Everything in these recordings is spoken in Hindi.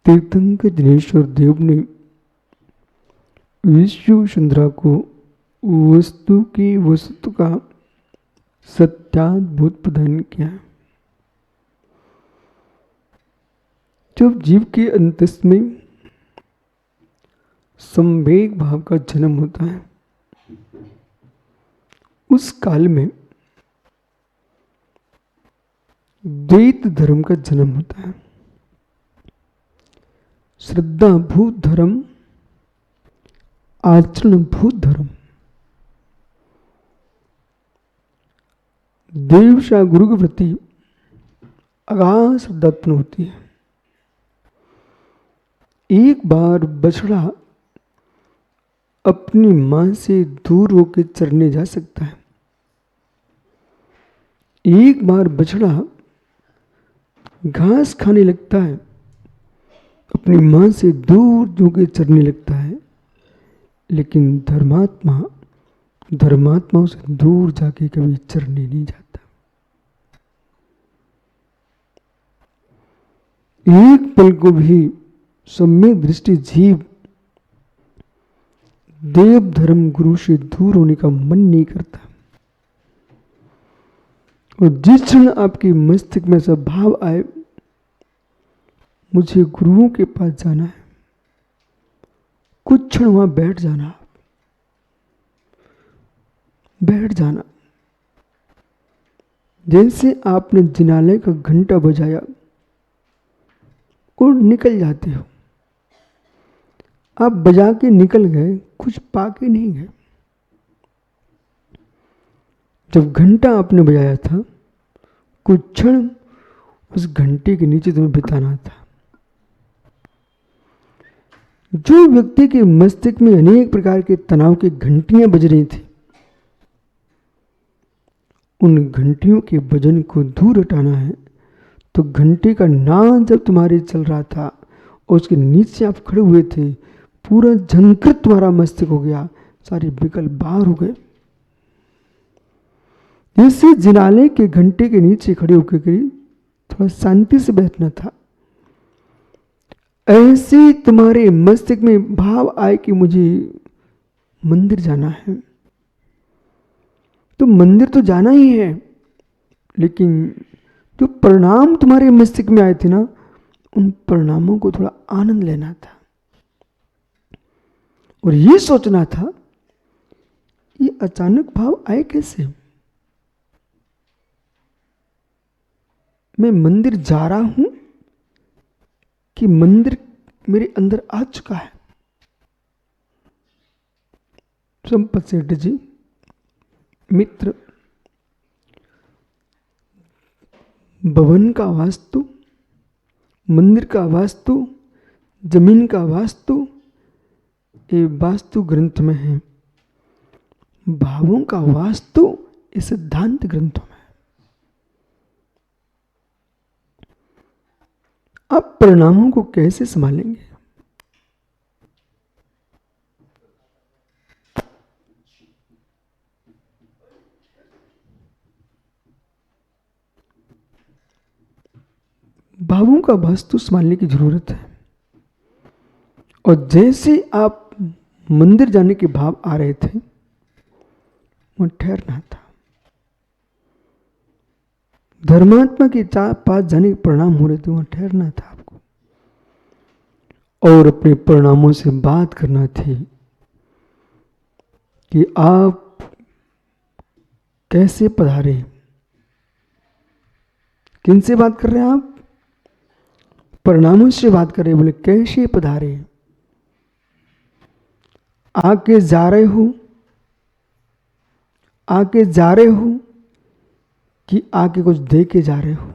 तीर्थंकर दिनेश्वर देव ने विश्व सुंदरा को वस्तु की वस्तु का सत्याद्भुत प्रदान किया। जब जीव के अंतस में संवेग भाव का जन्म होता है, उस काल में द्वैत धर्म का जन्म होता है। श्रद्धा भूत धर्म, आचरण भूत धर्म। देवशा गुरु के प्रति अगाध श्रद्धा उत्पन्न होती है। एक बार बछड़ा अपनी मां से दूर होकर चरने जा सकता है। एक बार बछड़ा घास खाने लगता है, अपनी मां से दूर होकर चरने लगता है। लेकिन धर्मात्मा से दूर जाके कभी चरने नहीं जाता। एक पल को भी सम्यक दृष्टि जीव देव धर्म गुरु से दूर होने का मन नहीं करता। और जिस क्षण आपके मस्तिष्क में सब भाव आए, मुझे गुरुओं के पास जाना है, कुछ क्षण वहां बैठ जाना, बैठ जाना। जैसे आपने जिनालय का घंटा बजाया और निकल जाते हो। आप बजा के निकल गए, कुछ पाके नहीं गए। जब घंटा आपने बजाया था, कुछ क्षण उस घंटे के नीचे तुम्हें बिताना था। जो व्यक्ति के मस्तिष्क में अनेक प्रकार के तनाव की घंटियां बज रही थी, उन घंटियों के वजन को दूर हटाना है। तो घंटे का नाद जब तुम्हारे चल रहा था और उसके नीचे आप खड़े हुए थे, पूरा झंकृत तुम्हारा मस्तिष्क हो गया, सारे विकल्प बाहर हो गए। जैसे जिनालय के घंटे के नीचे खड़े होकर थोड़ा शांति से बैठना था, ऐसे तुम्हारे मस्तिष्क में भाव आए कि मुझे मंदिर जाना है। तो मंदिर तो जाना ही है, लेकिन जो परिणाम तुम्हारे मस्तिष्क में आए थे ना, उन परिणामों को थोड़ा आनंद लेना था। और ये सोचना था, ये अचानक भाव आए कैसे? मैं मंदिर जा रहा हूं कि मंदिर मेरे अंदर आ चुका है? संपत सेठ जी मित्र, भवन का वास्तु, मंदिर का वास्तु, जमीन का वास्तु, ये वास्तु ग्रंथ में है। भावों का वास्तु इस सिद्धांत ग्रंथों में। आप परिणामों को कैसे संभालेंगे? भावों का वास्तु संभालने की जरूरत है। और जैसे आप मंदिर जाने के भाव आ रहे थे, वह ठहरना था। धर्मात्मा के पास जाने के परिणाम हो रहे थे, वहां ठहरना था आपको। और अपने परिणामों से बात करना थी कि आप कैसे पधारे। किन से बात कर रहे हैं आप? परिणामों से बात कर रहे हैं। बोले कैसे पधारे? आके जा रहे हो, आके जा रहे हो कि आके कुछ दे के जा रहे हो?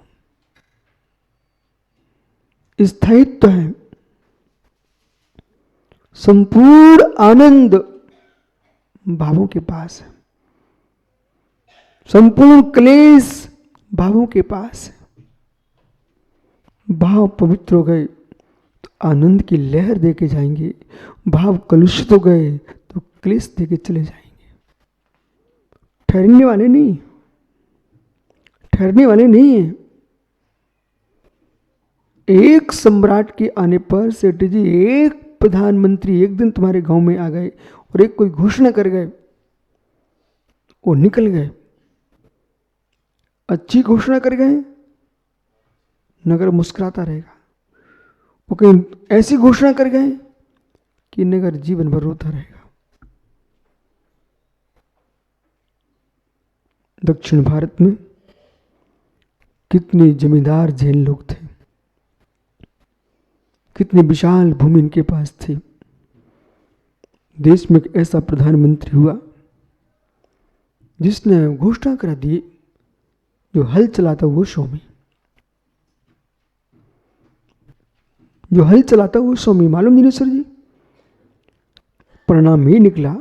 स्थायित्व है। संपूर्ण आनंद भावों के पास है। संपूर्ण क्लेश भावों के पास है। भाव पवित्र हो गए तो आनंद की लहर देके जाएंगे। भाव कलुषित हो गए तो क्लेश देके चले जाएंगे। ठहरने वाले नहीं, ठहरने वाले नहीं है। एक सम्राट के आने पर सेठ जी, एक प्रधानमंत्री एक दिन तुम्हारे गांव में आ गए और एक कोई घोषणा कर गए, वो निकल गए, अच्छी घोषणा कर गए, नगर मुस्कुराता रहेगा। वो कहीं ऐसी घोषणा कर गए कि नगर जीवन भर रोता रहेगा। दक्षिण भारत में कितने जमींदार जैन लोग थे, कितनी विशाल भूमि इनके पास थी। देश में एक ऐसा प्रधानमंत्री हुआ जिसने घोषणा करा दी, जो हल चलाता वो स्वामी, जो हल चलाता वो स्वामी। मालूम दिनेश्वर जी, परिणाम ये निकला,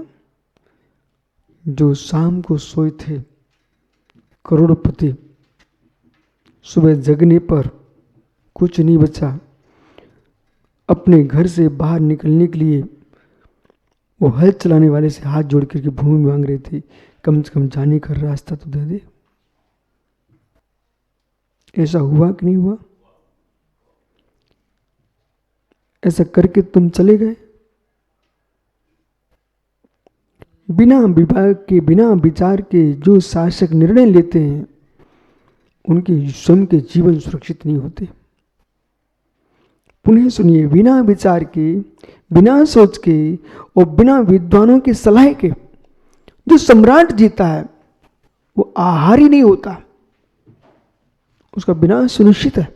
जो शाम को सोए थे करोड़पति, सुबह जगने पर कुछ नहीं बचा। अपने घर से बाहर निकलने के लिए वो हल चलाने वाले से हाथ जोड़ करके भूमि मांग रहे थे, कम से कम जाने का रास्ता तो दे दे। ऐसा हुआ कि नहीं हुआ? ऐसा करके तुम चले गए, बिना विभाग के, बिना विचार के जो शासक निर्णय लेते हैं उनके स्वयं के जीवन सुरक्षित नहीं होते। पुनः सुनिए, बिना विचार के, बिना सोच के और बिना विद्वानों की सलाह के जो सम्राट जीता है वो आहारी नहीं होता, उसका विनाश सुनिश्चित है।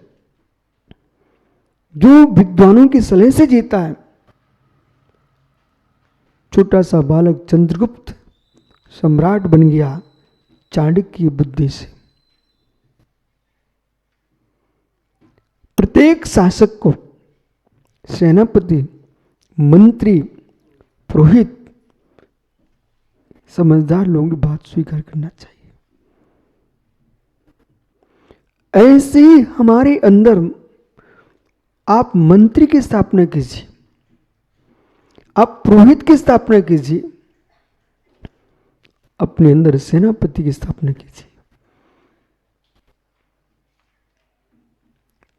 जो विद्वानों की सलाह से जीता है, छोटा सा बालक चंद्रगुप्त सम्राट बन गया चाणक्य की बुद्धि से। प्रत्येक शासक को सेनापति, मंत्री, पुरोहित, समझदार लोगों की बात स्वीकार करना चाहिए। ऐसे ही हमारे अंदर आप मंत्री की स्थापना कीजिए, आप पुरोहित की स्थापना कीजिए, अपने अंदर सेनापति की स्थापना कीजिए,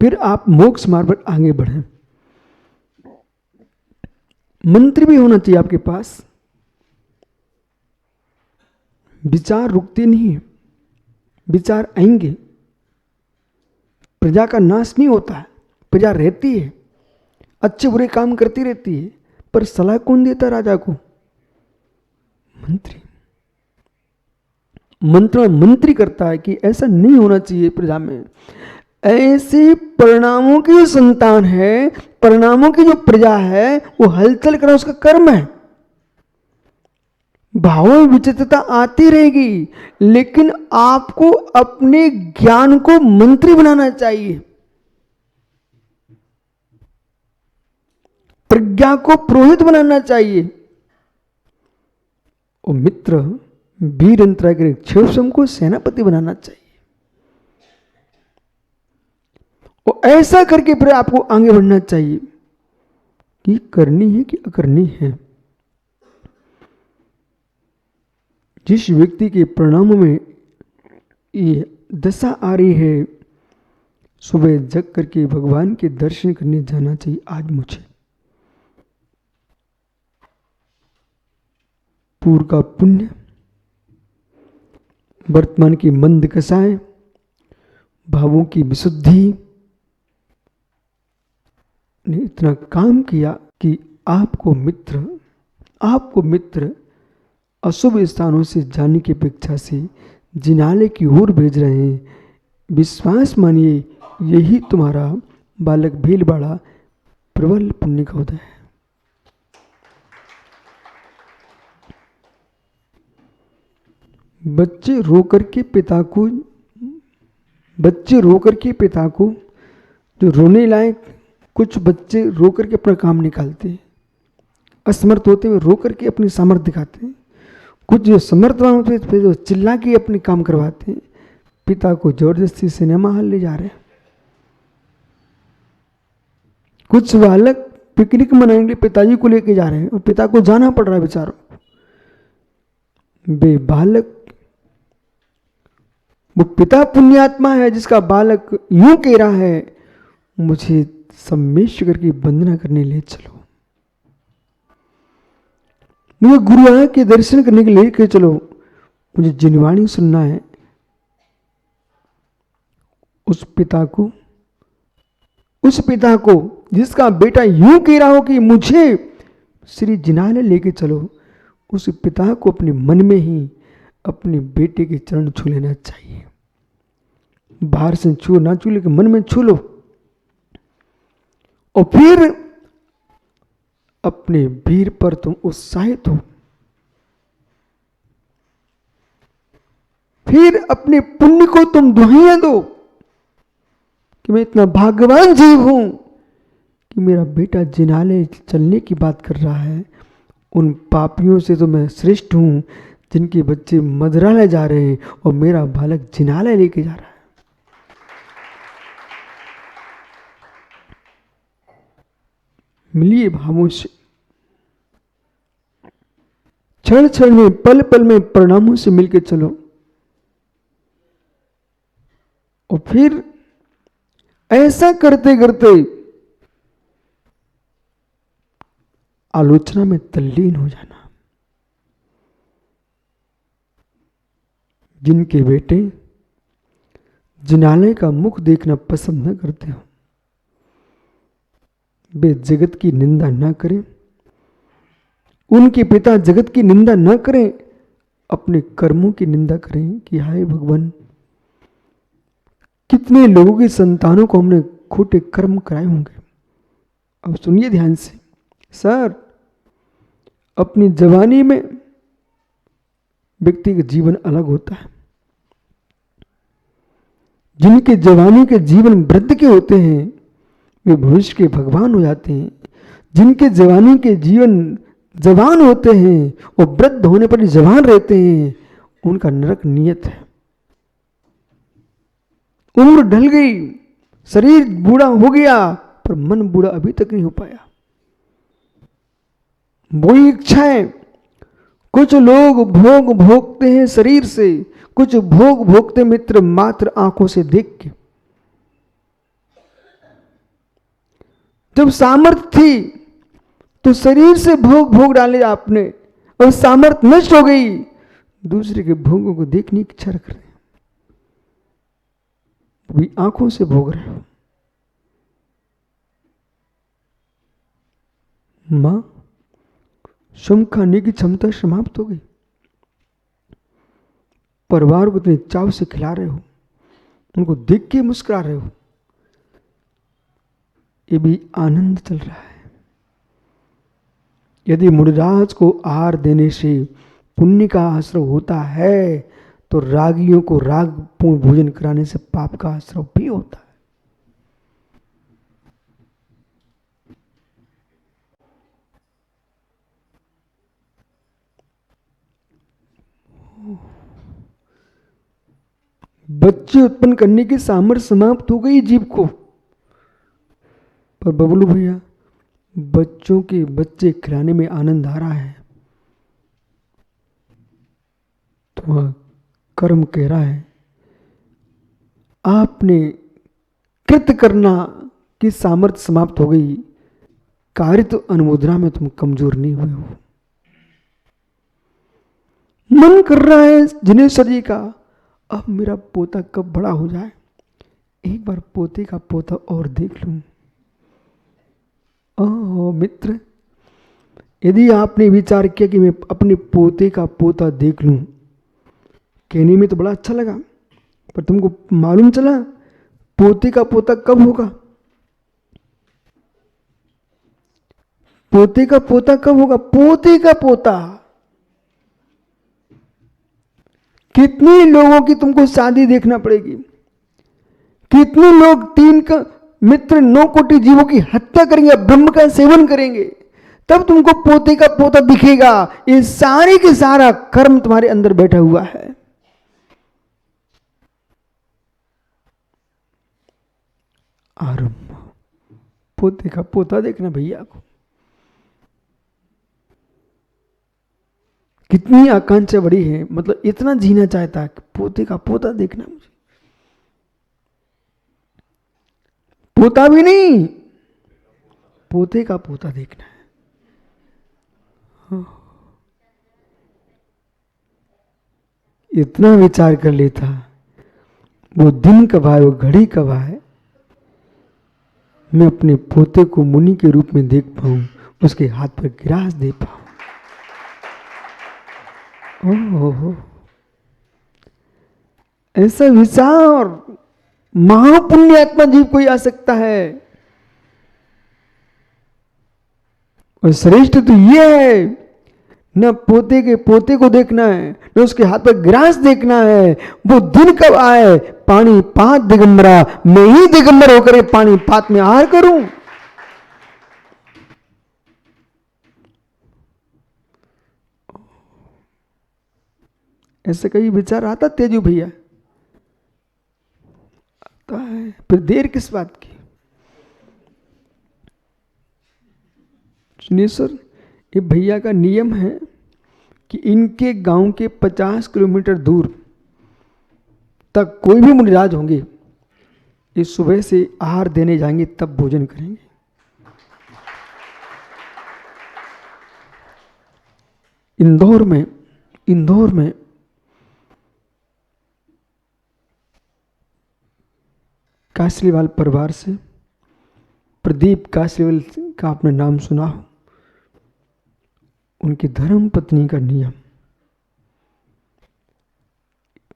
फिर आप मोक्ष मार्ग पर आगे बढ़ें। मंत्री भी होना चाहिए आपके पास। विचार रुकते नहीं है, विचार आएंगे। प्रजा का नाश नहीं होता है, प्रजा रहती है, अच्छे बुरे काम करती रहती है, पर सलाह कौन देता राजा को? मंत्री। मंत्री करता है कि ऐसा नहीं होना चाहिए प्रजा में। ऐसे परिणामों की जो संतान है, परिणामों की जो प्रजा है, वो हलचल करना उसका कर्म है। भाव में विचित्रता आती रहेगी, लेकिन आपको अपने ज्ञान को मंत्री बनाना चाहिए, प्रज्ञा को पुरोहित बनाना चाहिए। और मित्र वीर अंतराय क्षेत्रम को सेनापति बनाना चाहिए। और ऐसा करके फिर आपको आगे बढ़ना चाहिए कि करनी है कि अकरनी है। जिस व्यक्ति के परिणामों में ये दशा आ रही है, सुबह जग करके भगवान के दर्शन करने जाना चाहिए। आज मुझे पूर्व का पुण्य, वर्तमान की मंद कसाएं, भावों की विशुद्धि ने इतना काम किया कि आपको मित्र अशुभ स्थानों से जाने की अपेक्षा से जिनाले की ओर भेज रहे हैं। विश्वास मानिए, यही तुम्हारा बालक भीलवाड़ा प्रबल पुण्य का उदय है। बच्चे रोकर के पिता को जो रोने लायक, कुछ बच्चे रोकर के अपना काम निकालते हैं, असमर्थ होते हुए रोकर के अपनी सामर्थ्य दिखाते हैं। कुछ जो समर्थवान होते हैं फिर चिल्ला के अपने काम करवाते हैं। पिता को जबरदस्ती सिनेमा हॉल ले जा रहे हैं। कुछ बालक पिकनिक मनाने के लिए पिताजी को लेके जा रहे हैं और पिता को जाना पड़ रहा है बेचारों को। वे बालक, वो पिता पुण्यात्मा है जिसका बालक यूं कह रहा है, मुझे सम्मेश्वर की वंदना करने ले चलो, मुझे गुरुआया के दर्शन करने के लिए के चलो, मुझे जिनवाणी सुनना है। उस पिता को जिसका बेटा यूं कह रहा हो कि मुझे श्री जिनालय लेके चलो, उस पिता को अपने मन में ही अपने बेटे के चरण छू लेना चाहिए। बाहर से छू ना छू, लेकिन मन में छू लो। और फिर अपने वीर पर तुम उत्साहित हो, फिर अपने पुण्य को तुम दुहाइयां दो कि मैं इतना भाग्यवान जीव हूं कि मेरा बेटा जिनालय चलने की बात कर रहा है। उन पापियों से तो मैं श्रेष्ठ हूं जिनके बच्चे मदरालय जा रहे हैं और मेरा बालक जिनालय लेके जा रहा है। मिलिए भावों से, क्षण क्षण में, पल पल में परिणामों से मिलकर चलो। और फिर ऐसा करते करते आलोचना में तल्लीन हो जाना। जिनके बेटे जिनालय का मुख देखना पसंद न करते हो, वे जगत की निंदा न करें, उनके पिता जगत की निंदा न करें, अपने कर्मों की निंदा करें कि हाय भगवान, कितने लोगों की संतानों को हमने खोटे कर्म कराए होंगे। अब सुनिए ध्यान से सर, अपनी जवानी में व्यक्ति का जीवन अलग होता है। जिनके जवानी के जीवन वृद्ध के होते हैं वे भविष्य के भगवान हो जाते हैं। जिनके जवानी के जीवन जवान होते हैं और वृद्ध होने पर जवान रहते हैं, उनका नरक नियत है। उम्र ढल गई, शरीर बूढ़ा हो गया, पर मन बूढ़ा अभी तक नहीं हो पाया। वही इच्छाएं, कुछ लोग भोग भोगते हैं शरीर से, कुछ भोग भोगते मित्र मात्र आंखों से देख के। जब सामर्थ्य थी तो शरीर से भोग भोग डाले आपने, और सामर्थ्य नष्ट हो गई, दूसरे के भोगों को देखने की इच्छा रख रहे हैं, भी आंखों से भोग रहे हो। मां, श्रम खाने की क्षमता समाप्त हो गई, परिवार को इतने चाव से खिला रहे हो, उनको देख के मुस्कुरा रहे हो, ये भी आनंद चल रहा है। यदि मुनिराज को आहार देने से पुण्य का आश्रय होता है, तो रागियों को राग पूर्ण भोजन कराने से पाप का आश्रय भी होता है। बच्चे उत्पन्न करने की सामर्थ्य समाप्त हो गई जीव को, पर बबलू भैया बच्चों के बच्चे खिलाने में आनंद आ रहा है, तो कर्म कह रहा है आपने कृत करना की सामर्थ्य समाप्त हो गई, कार्य तो अनुमोदना में तुम कमजोर नहीं हुए हो। मन कर रहा है जिनेश्वर जी का, अब मेरा पोता कब बड़ा हो जाए, एक बार पोते का पोता और देख लूं। ओह मित्र, यदि आपने विचार किया कि मैं अपने पोते का पोता देख लूं, कहने में तो बड़ा अच्छा लगा, पर तुमको मालूम चला पोते का पोता कब होगा? पोते का पोता कब होगा? पोते का पोता। कितने लोगों की तुमको शादी देखना पड़ेगी, कितने लोग 3 का मित्र 9 कोटि जीवों की हत्या करेंगे, ब्रह्म का सेवन करेंगे, तब तुमको पोते का पोता दिखेगा। ये सारे के सारा कर्म तुम्हारे अंदर बैठा हुआ है। आरंभ पोते का पोता देखना भैया को, कितनी आकांक्षा बड़ी है, मतलब इतना जीना चाहता है कि पोते का पोता देखना मुझे। पोता भी नहीं, पोते का पोता देखना है। इतना विचार कर लेता, वो दिन कब आए, वो घड़ी कब आए, मैं अपने पोते को मुनि के रूप में देख पाऊं, उसके हाथ पर गिरास दे पाऊं। ओहो, ऐसा विचार महापुण्यात्मा जीव कोई आ सकता है। और श्रेष्ठ तो ये है, न पोते के पोते को देखना है, न उसके हाथ पर ग्रास देखना है। वो दिन कब आए, पानी पात दिगंबरा, मैं ही दिगंबर होकर पानी पात में आहार करूं। ऐसे कई विचार आता तेजू भैया, आता है, फिर देर किस बात की। सुनिए सर, ये भैया का नियम है कि इनके गांव के 50 किलोमीटर दूर तक कोई भी मुनिराज होंगे, ये सुबह से आहार देने जाएंगे तब भोजन करेंगे। इंदौर में कासलीवाल परिवार से प्रदीप कासलीवाल का आपने नाम सुना हो। उनकी धर्म पत्नी का नियम,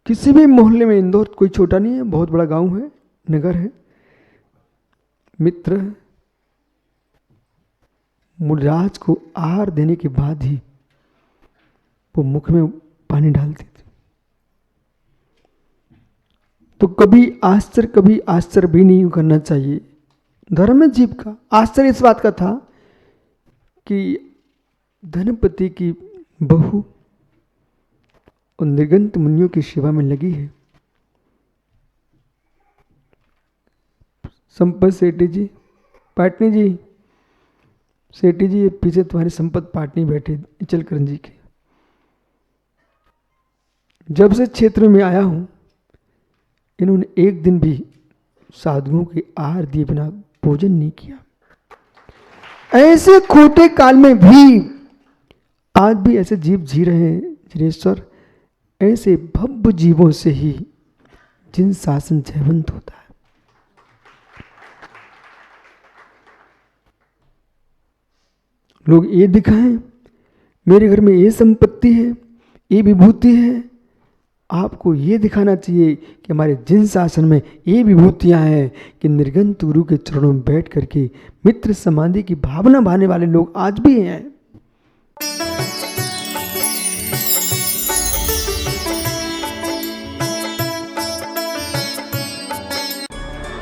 किसी भी मोहल्ले में, इंदौर कोई छोटा नहीं है, बहुत बड़ा गांव है, नगर है, मित्र मुनिराज को आहार देने के बाद ही वो मुख में पानी डालते थे। तो कभी आश्चर्य भी नहीं करना चाहिए। धर्म में जीव का आश्चर्य इस बात का था कि धनपति की बहू और निर्गंत मुनियों की सेवा में लगी है। संपत सेठी जी, पाटनी जी, सेठी जी, पीछे तुम्हारी संपत पाटनी बैठे इचलकरंजी जी के। जब से क्षेत्र में आया हूं, इन्होंने एक दिन भी साधुओं के आहार दिए बिना भोजन नहीं किया। ऐसे खोटे काल में भी आज भी ऐसे जीव जी रहे हैं जिनेश्वर। ऐसे भव्य जीवों से ही जिन शासन जयवंत होता है। लोग ये दिखाएं मेरे घर में ये संपत्ति है, ये विभूति है। आपको ये दिखाना चाहिए कि हमारे जिन शासन में ये विभूतियां हैं कि निर्गंत गुरु के चरणों में बैठ करके मित्र समाधि की भावना भाने वाले लोग आज भी हैं।